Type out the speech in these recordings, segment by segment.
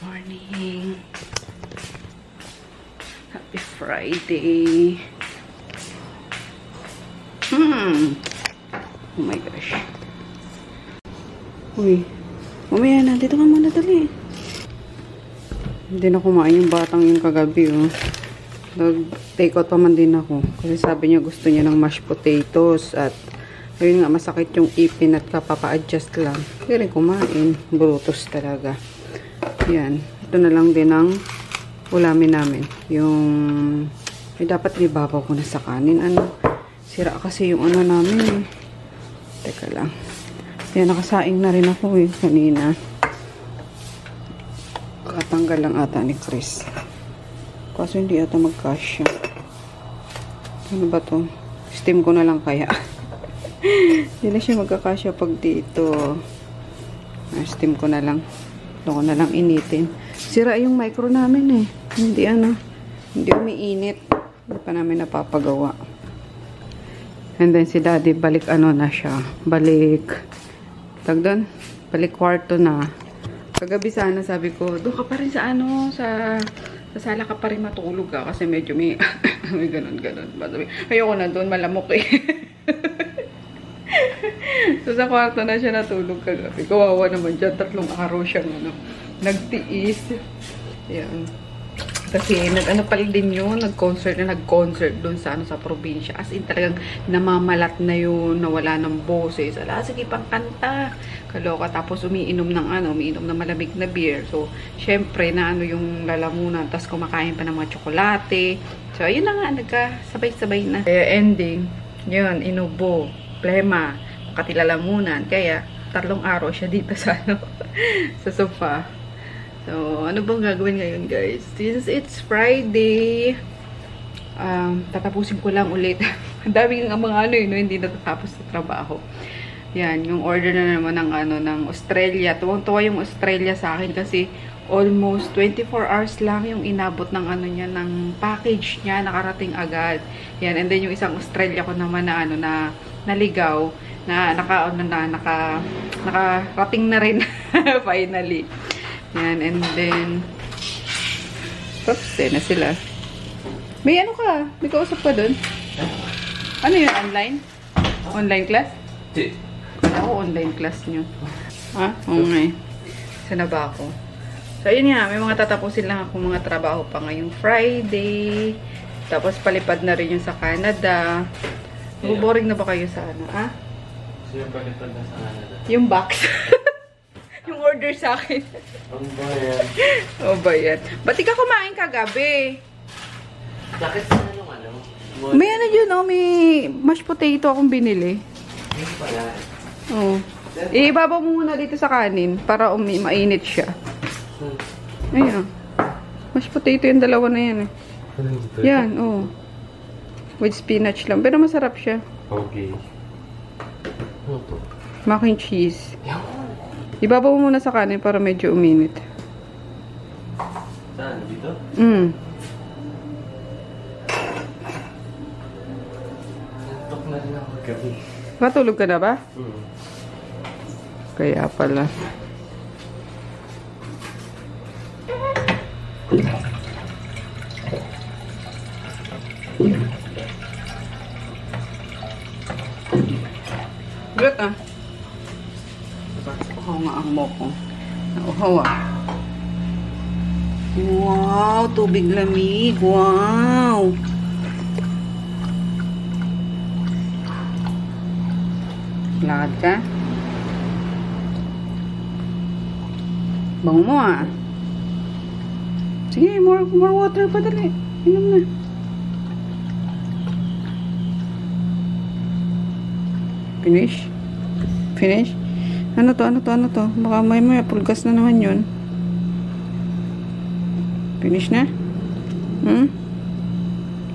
Morning. Happy Friday. Oh my gosh. Uy. Mamaya na. Dito ka muna dali. Hindi na kumain yung batang yung kagabi. Oh. Nag-take out pa man din ako. Kasi sabi niya gusto niya ng mashed potatoes. At ayun nga, masakit yung ipin at kapapa-adjust lang. Hindi rin kumain. Brutos talaga. Yan. Ito na lang din ang ulamin namin. Yung dapat ibabaw ko na sa kanin. Ano? Sira kasi yung ano namin eh. Teka lang. Yan, nakasaing na rin ako eh. Kanina. Katanggal lang ata ni Chris. Kaso hindi ata magkasya. Ano ba to? Steam ko na lang kaya. Hindi na siya magkakasya pag dito. Steam ko na lang. Ito ko na lang initin. Sira yung micro namin eh. Hindi ano. Hindi umiinit. Hindi pa namin napapagawa. And then si daddy balik ano na siya. Balik. Tag doon. Balik kwarto na. Kagabi sana sabi ko, doon ka pa rin sa ano. Sa sala ka pa rin matulog ka. Kasi medyo may may ganun-ganun. Ayoko na doon. Malamok eh. So sa kwarto na siya natulog kagabi. Kawawa naman dyan. 3 araw siyang ano, nagtiis. Ayan. Kasi nag-ano pala din yun. Nag-concert doon sa ano, sa probinsya. As in talagang namamalat na yun. Nawala ng boses. Ala, sige pang kanta. Kaloka. Tapos umiinom ng ano, umiinom ng malamig na beer. So, syempre na ano yung lalamunan. Tapos kumakain pa ng mga tsokolate. So, ayun na nga. Nagkasabay-sabay na. Kaya ending, yun, inubo. Plema. Katilalamunan. Kaya 3 araw siya dito sa ano, sa sofa. So, ano bang gagawin ngayon, guys? Since it's Friday, tatapusin ko lang ulit. Ang daming mga ano yun, hindi natatapos sa trabaho. Yan, yung order na naman ng ano, ng Australia. Tuwang-tuwa yung Australia sa akin kasi almost 24 hours lang yung inabot ng ano niya, ng package niya, nakarating agad. Yan, and then yung isang Australia ko naman na ano, na naligaw, na nakarating na rin finally. Yan, and then oops, na sila. May ano ka? May kausap ka dun? Ano yun? Online? Online class? Kala ko online class nyo. Ha? Okay. Sana ba ako? So, yun nga. May mga tatapusin lang ako mga trabaho pa ngayong Friday. Tapos, palipad na rin yung sa Canada. Boring na ba kayo sa ano? Ha? Yung palipad na sa Canada? Yung box. Yung order sa akin. Ang bayan. Oh, bayan. Ba't di ka kumain kagabi? Bakit sa ano? May ano dyan, oh, may mashed potato akong binili. Yung pala. Oh. Ibabaw mo muna dito sa kanin para mainit siya. Ayun. Mashed potato yung dalawa na yan eh. Yan, oh. With spinach lang. Pero masarap siya. Okay. Ano to? Mac and cheese. Yan. Ibabaw mo muna sa kanin para medyo uminit. Saan? Dito? Nantok na rin ako gabi. Matulog ka na ba? Kaya pala. Gulat ah. Uhaw nga ang moko. Uhaw ah. Wow, tubig lamig. Wow. Lakad ka? Bango mo ah. Sige, more water pa dali. Inom na. Finish? Finish? Ano to? Baka may pulgas na naman yun. Finish na?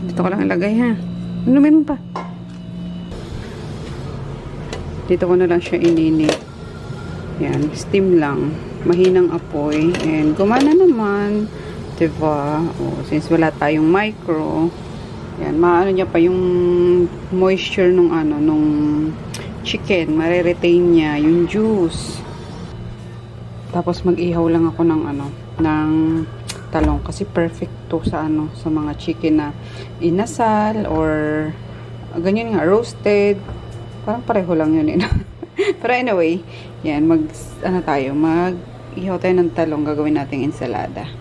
Dito ko lang ilagay ha. Ano meron pa? Dito ko na lang siya inini. Yan, steam lang. Mahinang apoy. And gumana naman. Diba? Oh, since wala tayong micro. Yan, maano niya pa yung moisture nung ano, nung chicken. Mare-retain niya yung juice. Tapos mag-ihaw lang ako ng ano, ng talong kasi perfect to sa ano, sa mga chicken na inasal or ganyan nga roasted. Parang pareho lang yun eh. Pero anyway, yan mag-ihaw tayo ng talong, gagawin nating ensalada.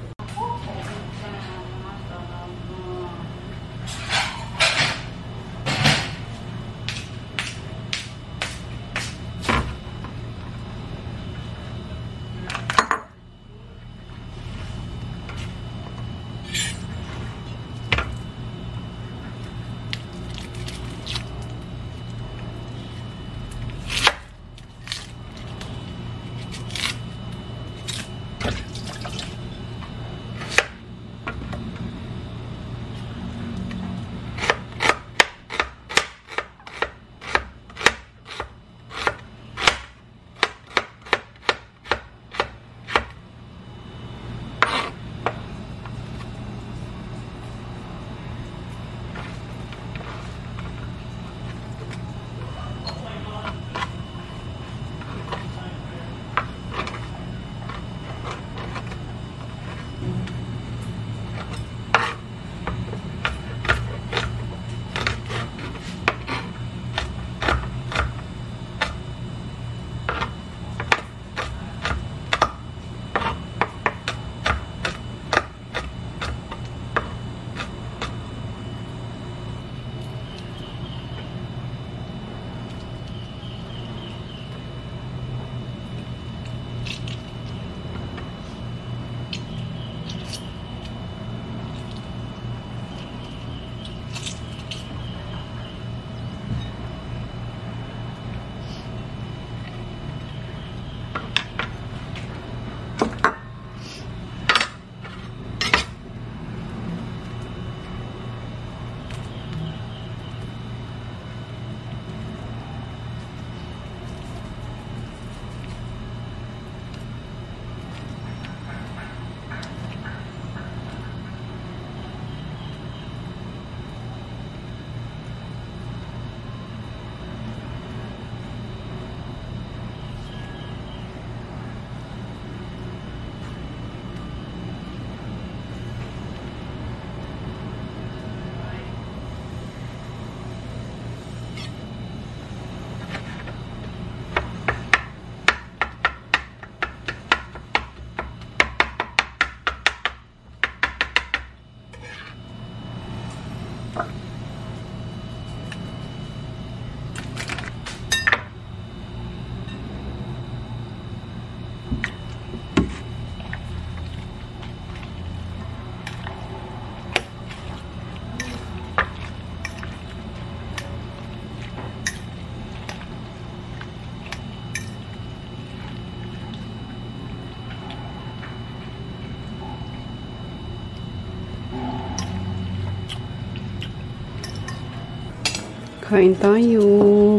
Kain tayo.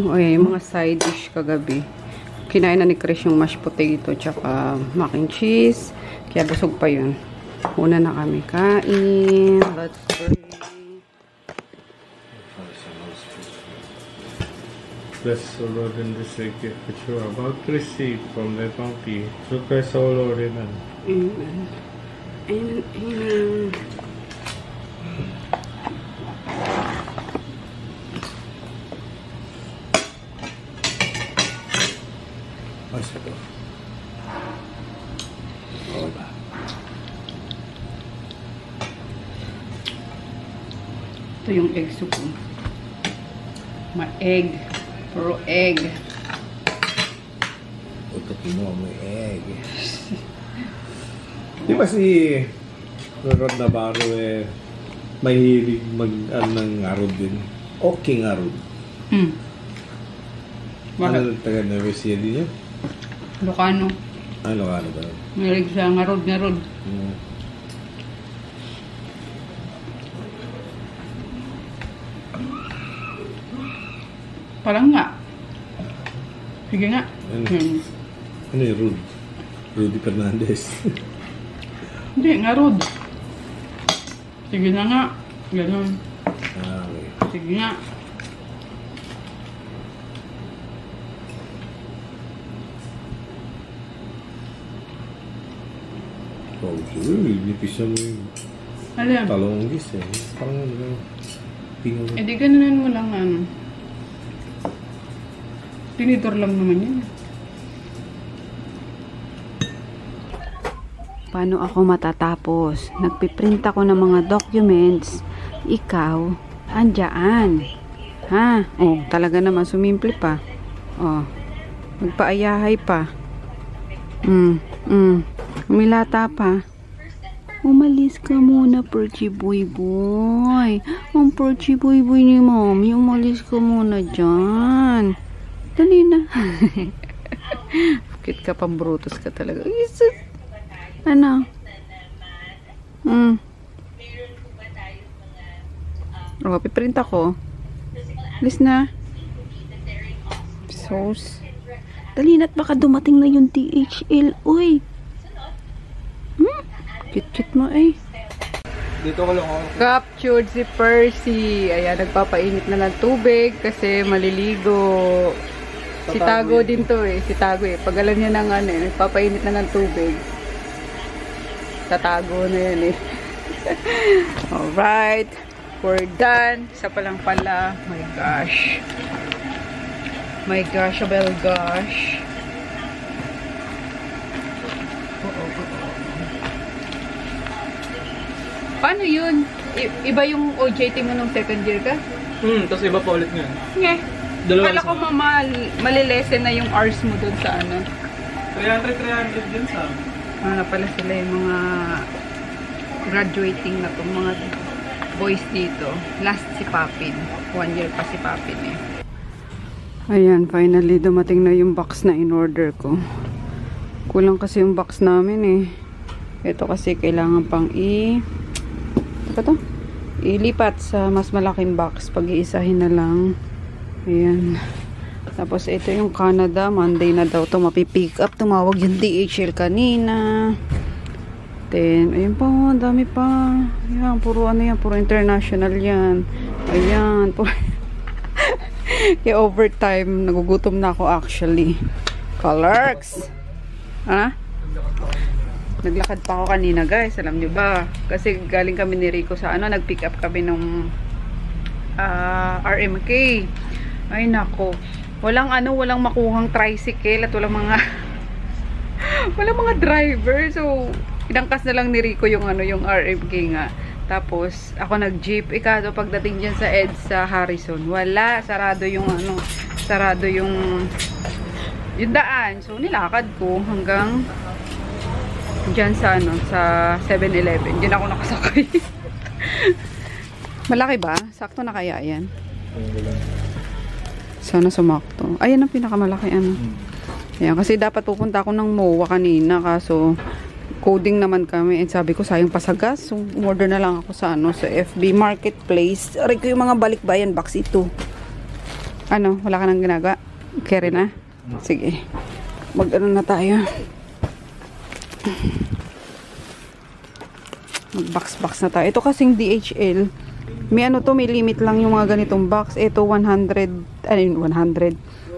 Ay, mga side dish kagabi. Kinain na ni Chris yung mashed potato tsaka mac and cheese. Kaya busog pa yun. Una na kami kain. Let's pray. Bless, O Lord, in this gift which you are about to receive from thy bounty. Through Christ our Lord, amen. Amen. Amen. Amen. Ito yung egg soup. Ma-egg. Puro egg. Utokin mo, may egg. Di ba si Rod Navarro may hilig ng arod din? Okay ng arod. Ano taga Nueva Ecija din niya? Ilocano. Ilocano ba? Mahilig siya ngarod. Parang nga. Sige nga. Ano yung Rudy Fernandez? Hindi, ngarod. Sige na nga. Ganun. Okay. Sige nga. Oh, nipis na mo yung Ano yan? talonggis eh. Parang tingnan mo. Eh di ganunan mo lang ano. Tinidor lang naman yun. Paano ako matatapos? Nagpiprint ako ng mga documents. Ikaw, andyan. Ha? Oh, talaga naman sumimple pa. Oh. Magpaayahay pa. Umilata pa. Umalis ka muna, Perchi Boy Boy. Ang Perchi Boy Boy ni Mommy, umalis ka muna dyan. Dali na. Bakit ka pang brutus ka talaga? Isus. Ano? Oh, piprint ako. Alis na. Sauce. Dali na't baka dumating na yung DHL. Uy. Cute mo eh. Dito ko lang ako. Captured si Percy. Ayan, nagpapainit na ng tubig kasi maliligo. Si Tago din to eh. Si Tago eh. Pag alam niya ng ano eh, nagpapainit na ng tubig. Tatago na yan eh. Alright. We're done. Isa pa lang pala. My gosh. My gosh, abel gosh. Paano yun? Iba yung OJT mo nung second year ka? Tapos iba pa ulit ngayon. Nye. Dalawa Kala ko malilesen na yung hours mo dun sa ano. 300 din sa amin. Ano pala sila yung mga graduating na itong mga boys dito. Last si Papin. 1 year pa si Papin eh. Ayan, finally dumating na yung box na in-order ko. Kulang kasi yung box namin eh. Ito kasi kailangan pang ilipat sa mas malaking box. Pag-iisahin na lang. Ayan. Tapos ito yung Canada. Monday na daw ito mapipick up. Tumawag yung DHL kanina. Then, ayun pa. Dami pa. Ayan, puro ano yan. Puro international yan. Ayan. Puro kaya overtime. Nagugutom na ako actually. Colors. Ha? Naglakad pa ako kanina guys. Alam nyo ba? Kasi galing kami ni Rico sa ano. Nag-pick up kami nung RMK. Ay nako. Walang makuhang tricycle at walang mga driver. So, inangkas na lang ni Rico yung yung RMK nga. Tapos, ako nag-jeep. Ikato, pagdating dyan sa EDSA Harrison, wala. Sarado yung sarado yung daan. So, nilakad ko hanggang dyan sa sa 7-Eleven. Diyan ako nakasakay. Malaki ba? Sakto na kaya yan? Sana sumakto. Ayan ang pinakamalaki Ayan, kasi dapat pupunta ako ng MOA kanina. Kaso, coding naman kami. And sabi ko, sayang pasagas. So, order na lang ako sa sa FB Marketplace. Aray ko yung mga balikbayan box ito. Ano? Wala ka nang ginagawa? Carry na? Sige. Mag-ano na tayo. Mag-box na tayo. Ito kasing DHL. May may limit lang yung mga ganitong box. Ito 100.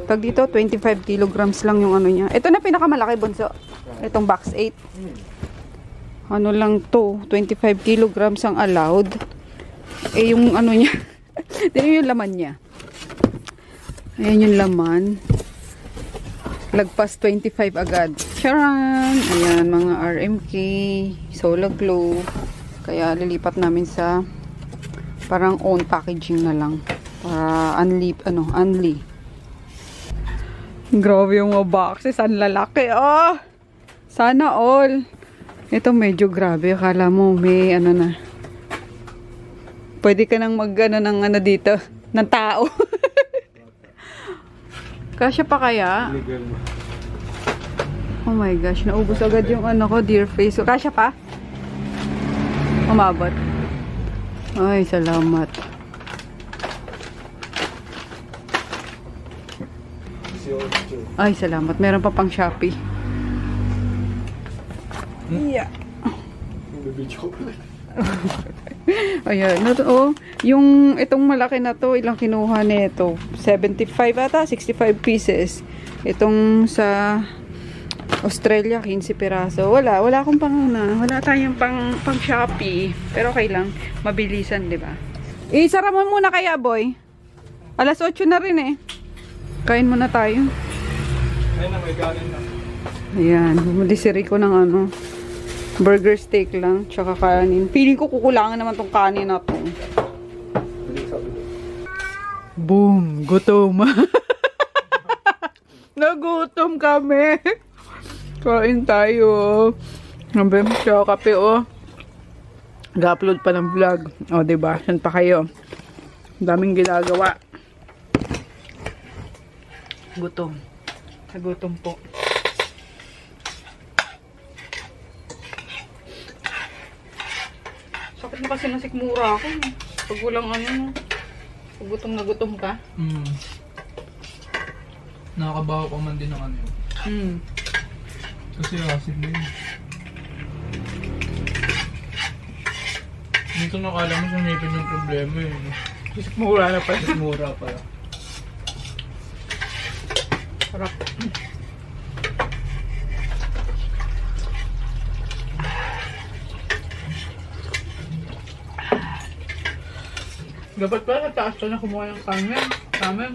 Pag dito 25 kilograms lang yung niya. Ito na pinakamalaki bunso. Itong box 8. Ano lang to, 25 kilograms ang allowed. Eh yung niya. Tingnan yung laman niya. Ayan yung laman. Lagpas 25 agad. Charan! Ayan, mga RMK, Solar Glow. Kaya lilipat namin sa parang own packaging na lang. Para unli. Grabe yung mga boxes. Ang lalaki. Oh! Sana all. Ito medyo grabe. Akala mo may na. Pwede ka nang ng dito. Ng tao. Kasya pa kaya? Oh my gosh. Naubos agad yung ko. Dear face. So, kasya pa? Umabot. Ay, salamat. Ay, salamat. Meron pa pang Shopee. Yeah. Ayan. Yung itong malaki na to, ilang kinuha nito? 75 ata? 65 pieces. Itong sa Australia, 15 piraso. Wala akong wala tayong pang Shopee. Pero okay lang, mabilisan, 'di ba? Isara mo muna kaya, boy. Alas 8 na rin eh. Kain muna tayo. Ayun na, may galing na. Ayan, bumili si Rico ng burger steak lang, tsaka kanin. Feeling ko kukulangan naman tong kanin na to. Boom! Gutom! Nagutom kami! Kain tayo. Nabi, tsaka kape Ga-upload pa ng vlog. O, diba? Yan pa kayo. Daming ginagawa. Gutom. Nagutom po. Sakit na kasi nasikmura ako. Pag walang pag gutom na gutom ka. Nakakabaho pa man din ng yun. Kasi acid na yun. Dito nakala mo sa ngipin yung problema eh. Nasikmura na pa. Mura pala. Sarap. Dapat pala nataas ka na kumuha ng kamen.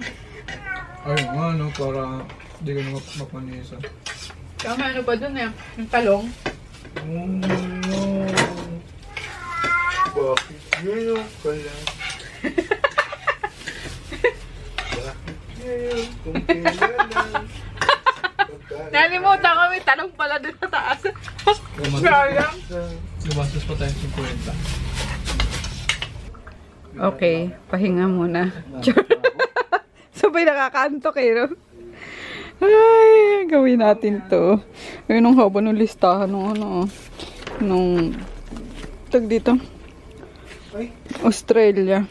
Ayun nga, no, para hindi ka na mapanisa. Kama ano ba dun eh? Yung talong? No. Bakit ngayon pala? Bakit ngayon kung kailan? Nalimutan kami, talong pala dun sa taas. Sayang. Gumastos pa tayong 50. Okay, pahinga muna. Sabay nakakaantok eh, no? Ay, gawin natin to. Ayun ang haba ng listahan nung tag dito. Australia.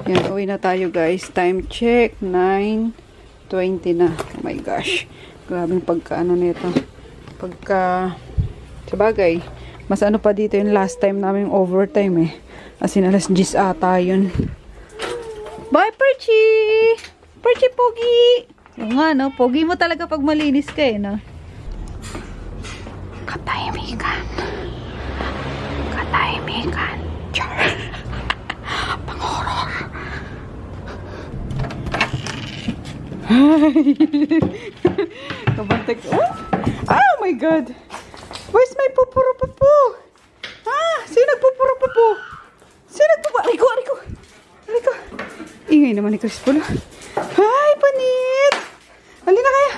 Yan, uwi na tayo guys. Time check, 9:20 na. Oh my gosh. Grabing pagkaano nito. Sabagay, mas ano pa dito yung last time namin overtime eh. As in, alas 10 ata yun. Bye, Perchi! Perchi, Pogi! Oo nga, no? Pogi mo talaga pag malinis ka, eh, no? Katahimikan. Katahimikan. Char. Pang-horror. Hi! Kabantek. Oh my God! Where's my pupuro-pupo? Sino nagpupuro-pupo? Sino nagpupuro? Rico! Ingay naman ni Chris Polo. Hi, Panit! Hali na kaya!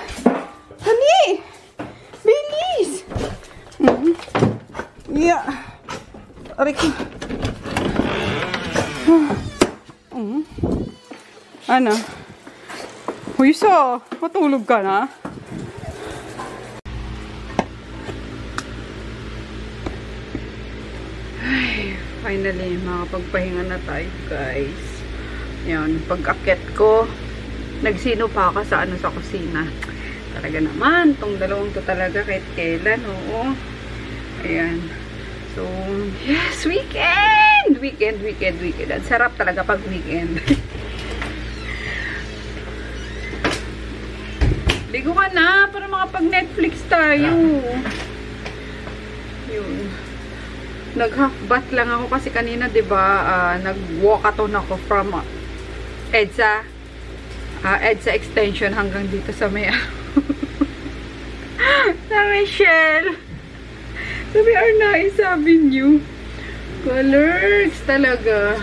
Hali! Bilis! Yeah. Rico. Ano? Huiso! Matulog ka na? Ay, finally, makapagpahinga na tayo, guys. Yan, pag-akit ko, nagsino pa ako sa kusina. Talaga naman, tong dalawang to talaga kahit kailan, oo. Ayan. So, yes, weekend! Weekend. Ang sarap talaga pag weekend. Ligo ka na, para makapag-Netflix tayo. Yun. Nag-half bath lang ako kasi kanina, 'di ba? Nag-walkathon ako from EDSA extension hanggang dito sa may sa Michelle. Sa may Arnaiz Avenue. Colors talaga.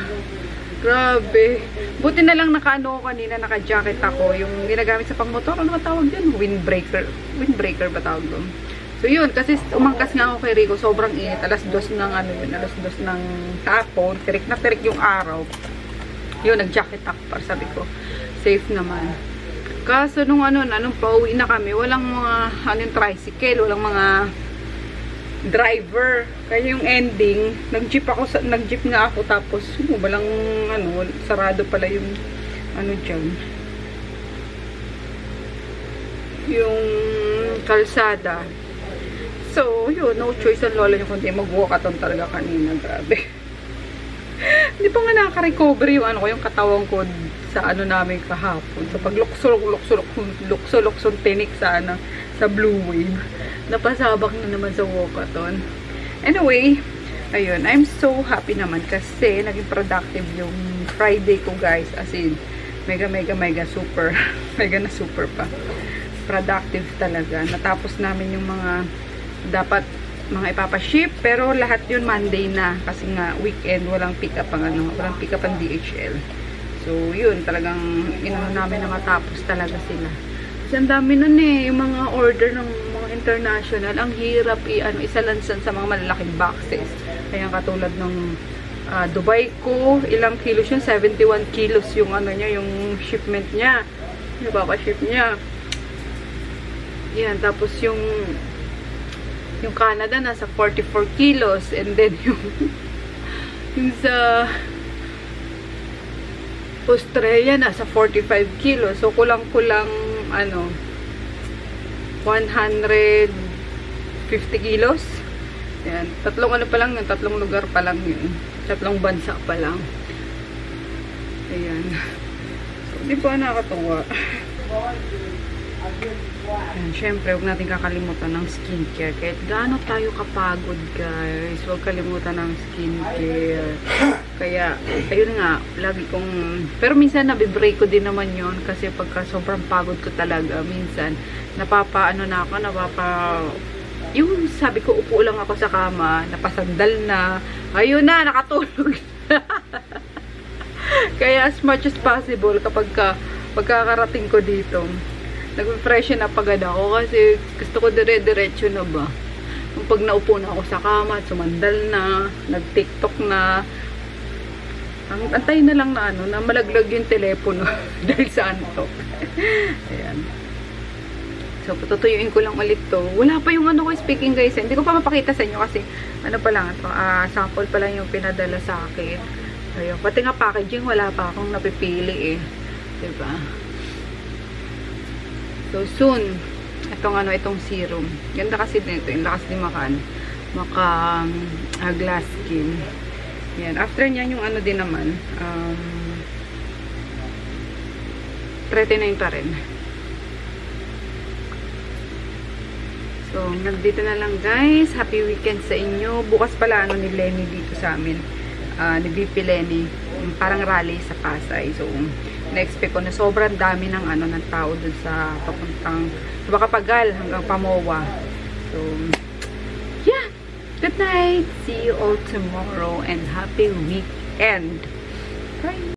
Grabe. Buti na lang naka-ano ko kanina, naka-jacket ako. Yung ginagamit sa pangmotor, ano ba tawag dyan? Windbreaker. Windbreaker ba tawag doon? So yun, kasi umangkas nga ako kay Rico, sobrang init. Alas 2 ng alas 2 ng hapon, tirik na tirik yung araw. Yun, nag-jacket ako para sabi ko, safe naman. Kaso nung pauwi na kami, walang mga, yung tricycle, walang mga driver. Kaya yung ending, nag-jeep nga ako tapos, walang, sarado pala yung, dyan. Yung kalsada. So, yun, no choice ang lola nyo kundi mag-walkathon talaga kanina. Grabe. Hindi pa nga nakaka-recover yung yung katawan ko sa namin kahapon. So, pag lukso-luksong tinik sa sa Blue Wave. Napasabak na naman sa walkathon. Anyway, ayun, I'm so happy naman kasi naging productive yung Friday ko, guys. As in, mega super. Mega na super pa. Productive talaga. Natapos namin yung mga dapat mga ipapaship, pero lahat yun Monday na kasi nga weekend, walang pick up ang DHL. So, yun, talagang inano namin na matapos talaga sila. Kasi ang dami nun yung mga order ng mga international, ang hirap isalansan sa mga malalaking boxes. Kaya katulad ng Dubai ko, ilang kilos yun? 71 kilos yung yung shipment niya. Yung papaship niya. Yan, tapos yung Canada nasa 44 kilos, and then yung sa Australia nasa 45 kilos. So kulang-kulang 150 kilos. Yan, tatlong tatlong lugar pa lang yun. Tatlong bansa pa lang. Ayan. So, di ba nakakatuwa? Ayan, syempre, huwag natin kakalimutan ng skincare. Kahit gaano tayo kapagod, guys, huwag kalimutan ng skincare. Kaya, ayun nga, lagi kong... Pero minsan, nabibreak ko din naman yon kasi pagka sobrang pagod ko talaga, minsan, yung sabi ko, upo lang ako sa kama, napasandal na, ayun na, nakatulog na. Kaya, as much as possible, pagkakarating ko dito, nag-freshen up agad ako kasi gusto ko dire-diretso na ba. Pag naupo na ako sa kama, sumandal na, nag-TikTok na, antay na lang na na malaglag yung telepono dahil sa antok. Ayan. So, patutuyuin ko lang ulit to. Wala pa yung ko speaking, guys. Hindi ko pa mapakita sa inyo kasi pa lang ito. Sample pa lang yung pinadala sa akin. Ayun. Pati nga packaging, wala pa akong napipili diba? So, soon, itong serum. Ganda kasi nito. Yung lakas din maka glass skin. Yan. After nyan, yung din naman, 39 pa rin. So, nandito na lang, guys. Happy weekend sa inyo. Bukas pala, ni Lenny dito sa amin. Ni VP Lenny. Parang rally sa Pasay. So, na-expect ko na sobrang dami ng ng tao dun sa papuntang sa Bakapagal hanggang Pamoa. So, yeah. Good night. See you all tomorrow and happy weekend. Bye.